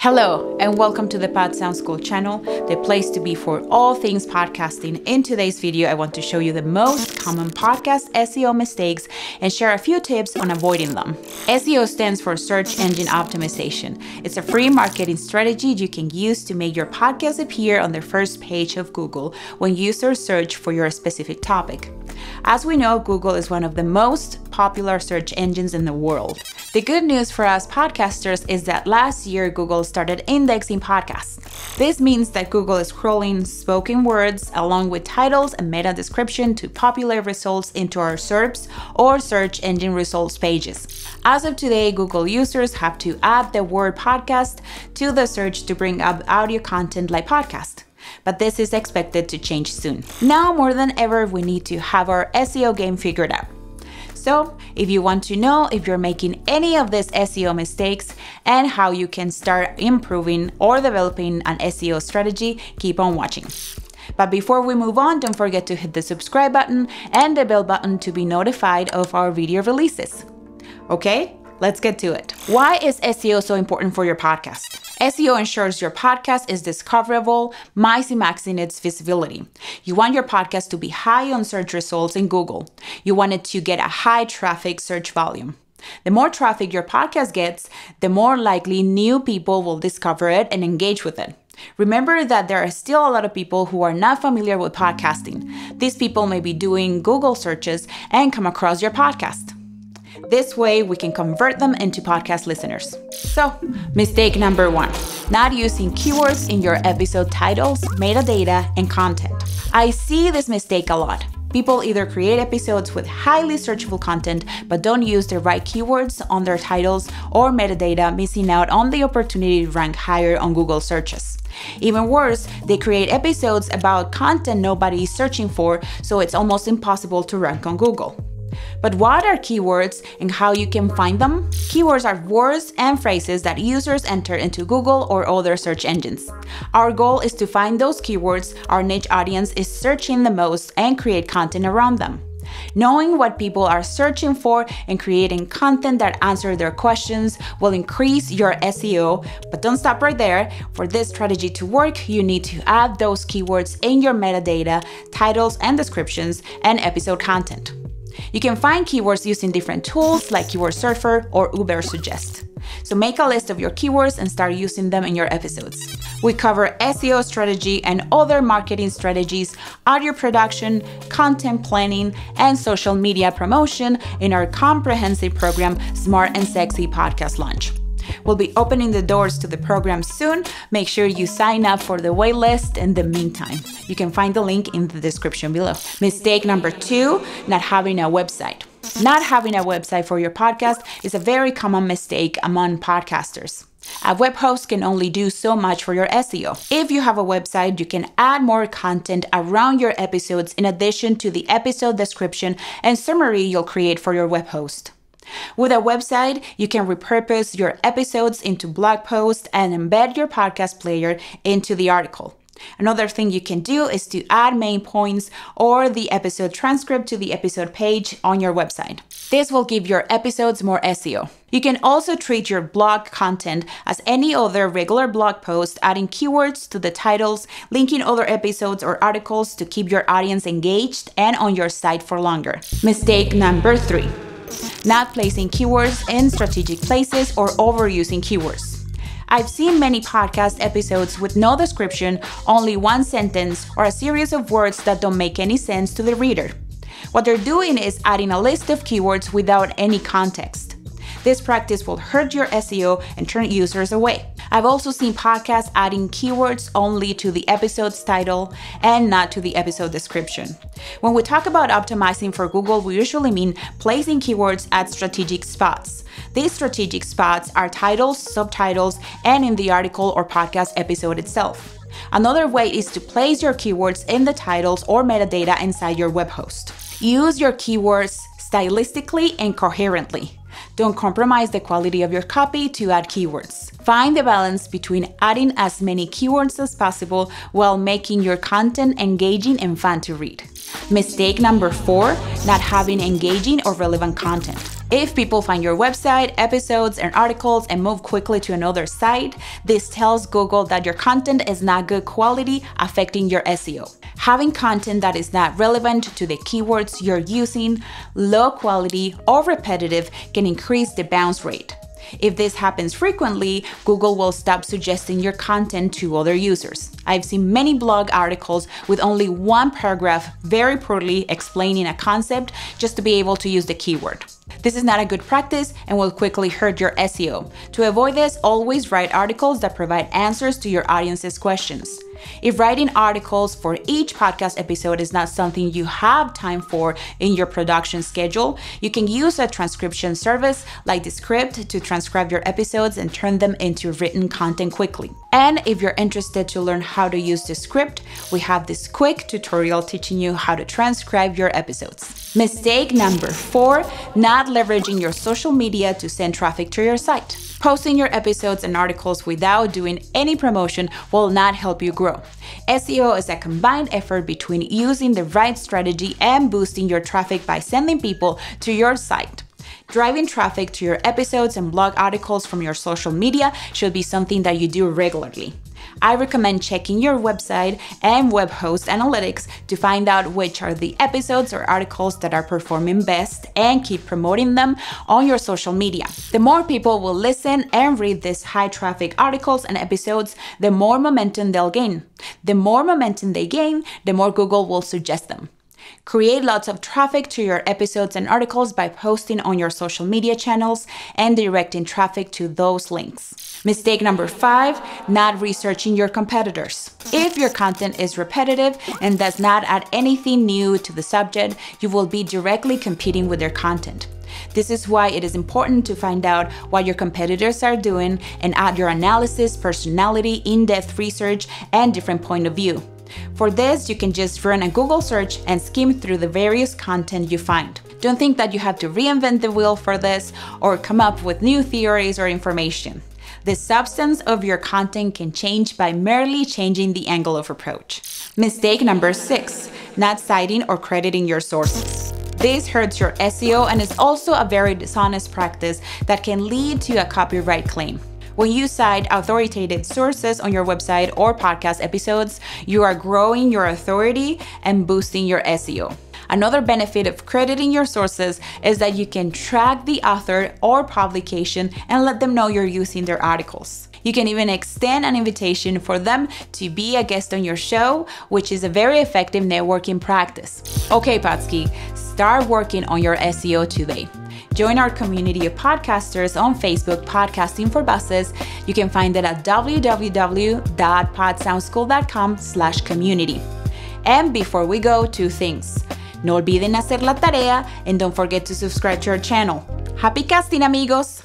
Hello, and welcome to the Pod Sound School channel, the place to be for all things podcasting. In today's video, I want to show you the most common podcast SEO mistakes and share a few tips on avoiding them. SEO stands for Search Engine Optimization. It's a free marketing strategy you can use to make your podcast appear on the first page of Google when users search for your specific topic. As we know, Google is one of the most popular search engines in the world. The good news for us podcasters is that last year Google started indexing podcasts. This means that Google is crawling spoken words along with titles and meta description to populate results into our SERPs or search engine results pages. As of today, Google users have to add the word podcast to the search to bring up audio content like podcast. But this is expected to change soon. Now more than ever, we need to have our SEO game figured out. So, if you want to know if you're making any of these SEO mistakes and how you can start improving or developing an SEO strategy, keep on watching. But before we move on, don't forget to hit the subscribe button and the bell button to be notified of our video releases. Okay, let's get to it. Why is SEO so important for your podcast? SEO ensures your podcast is discoverable, maximizing its visibility. You want your podcast to be high on search results in Google. You want it to get a high traffic search volume. The more traffic your podcast gets, the more likely new people will discover it and engage with it. Remember that there are still a lot of people who are not familiar with podcasting. These people may be doing Google searches and come across your podcast. This way, we can convert them into podcast listeners. So, mistake number 1, not using keywords in your episode titles, metadata, and content. I see this mistake a lot. People either create episodes with highly searchable content, but don't use the right keywords on their titles or metadata, missing out on the opportunity to rank higher on Google searches. Even worse, they create episodes about content nobody is searching for, so it's almost impossible to rank on Google. But what are keywords and how you can find them? Keywords are words and phrases that users enter into Google or other search engines. Our goal is to find those keywords our niche audience is searching the most and create content around them. Knowing what people are searching for and creating content that answers their questions will increase your SEO, but don't stop right there. For this strategy to work, you need to add those keywords in your metadata, titles and descriptions, and episode content. You can find keywords using different tools like Keyword Surfer or Ubersuggest. So make a list of your keywords and start using them in your episodes. We cover SEO strategy and other marketing strategies, audio production, content planning, and social media promotion in our comprehensive program, Smart and Sexy Podcast Launch. We'll be opening the doors to the program soon. Make sure you sign up for the waitlist in the meantime. You can find the link in the description below. Mistake number 2, not having a website. Not having a website for your podcast is a very common mistake among podcasters. A web host can only do so much for your SEO. If you have a website, you can add more content around your episodes in addition to the episode description and summary you'll create for your web host. With a website, you can repurpose your episodes into blog posts and embed your podcast player into the article. Another thing you can do is to add main points or the episode transcript to the episode page on your website. This will give your episodes more SEO. You can also treat your blog content as any other regular blog post, adding keywords to the titles, linking other episodes or articles to keep your audience engaged and on your site for longer. Mistake number 3. Not placing keywords in strategic places or overusing keywords. I've seen many podcast episodes with no description, only one sentence, or a series of words that don't make any sense to the reader. What they're doing is adding a list of keywords without any context. This practice will hurt your SEO and turn users away. I've also seen podcasts adding keywords only to the episode's title and not to the episode description. When we talk about optimizing for Google, we usually mean placing keywords at strategic spots. These strategic spots are titles, subtitles, and in the article or podcast episode itself. Another way is to place your keywords in the titles or metadata inside your web host. Use your keywords stylistically and coherently. Don't compromise the quality of your copy to add keywords. Find the balance between adding as many keywords as possible while making your content engaging and fun to read. Mistake number 4, not having engaging or relevant content. If people find your website, episodes, and articles and move quickly to another site, this tells Google that your content is not good quality, affecting your SEO. Having content that is not relevant to the keywords you're using, low quality, or repetitive can increase the bounce rate. If this happens frequently, Google will stop suggesting your content to other users. I've seen many blog articles with only one paragraph very poorly explaining a concept just to be able to use the keyword. This is not a good practice and will quickly hurt your SEO. To avoid this, always write articles that provide answers to your audience's questions. If writing articles for each podcast episode is not something you have time for in your production schedule, you can use a transcription service like Descript to transcribe your episodes and turn them into written content quickly. And if you're interested to learn how to use Descript, we have this quick tutorial teaching you how to transcribe your episodes. Mistake number 4, not leveraging your social media to send traffic to your site. Posting your episodes and articles without doing any promotion will not help you grow. SEO is a combined effort between using the right strategy and boosting your traffic by sending people to your site. Driving traffic to your episodes and blog articles from your social media should be something that you do regularly. I recommend checking your website and web host analytics to find out which are the episodes or articles that are performing best and keep promoting them on your social media. The more people will listen and read these high traffic articles and episodes, the more momentum they'll gain. The more momentum they gain, the more Google will suggest them. Create lots of traffic to your episodes and articles by posting on your social media channels and directing traffic to those links. Mistake number 5, not researching your competitors. If your content is repetitive and does not add anything new to the subject, you will be directly competing with their content. This is why it is important to find out what your competitors are doing and add your analysis, personality, in-depth research, and different point of view. For this, you can just run a Google search and skim through the various content you find. Don't think that you have to reinvent the wheel for this or come up with new theories or information. The substance of your content can change by merely changing the angle of approach. Mistake number 6, not citing or crediting your sources. This hurts your SEO and is also a very dishonest practice that can lead to a copyright claim. When you cite authoritative sources on your website or podcast episodes, you are growing your authority and boosting your SEO. Another benefit of crediting your sources is that you can track the author or publication and let them know you're using their articles. You can even extend an invitation for them to be a guest on your show, which is a very effective networking practice. Okay, Patsky, start working on your SEO today. Join our community of podcasters on Facebook, Podcasting for Buses. You can find it at www.podsoundschool.com/community. And before we go, 2 things. No olviden hacer la tarea and don't forget to subscribe to our channel. Happy casting, amigos!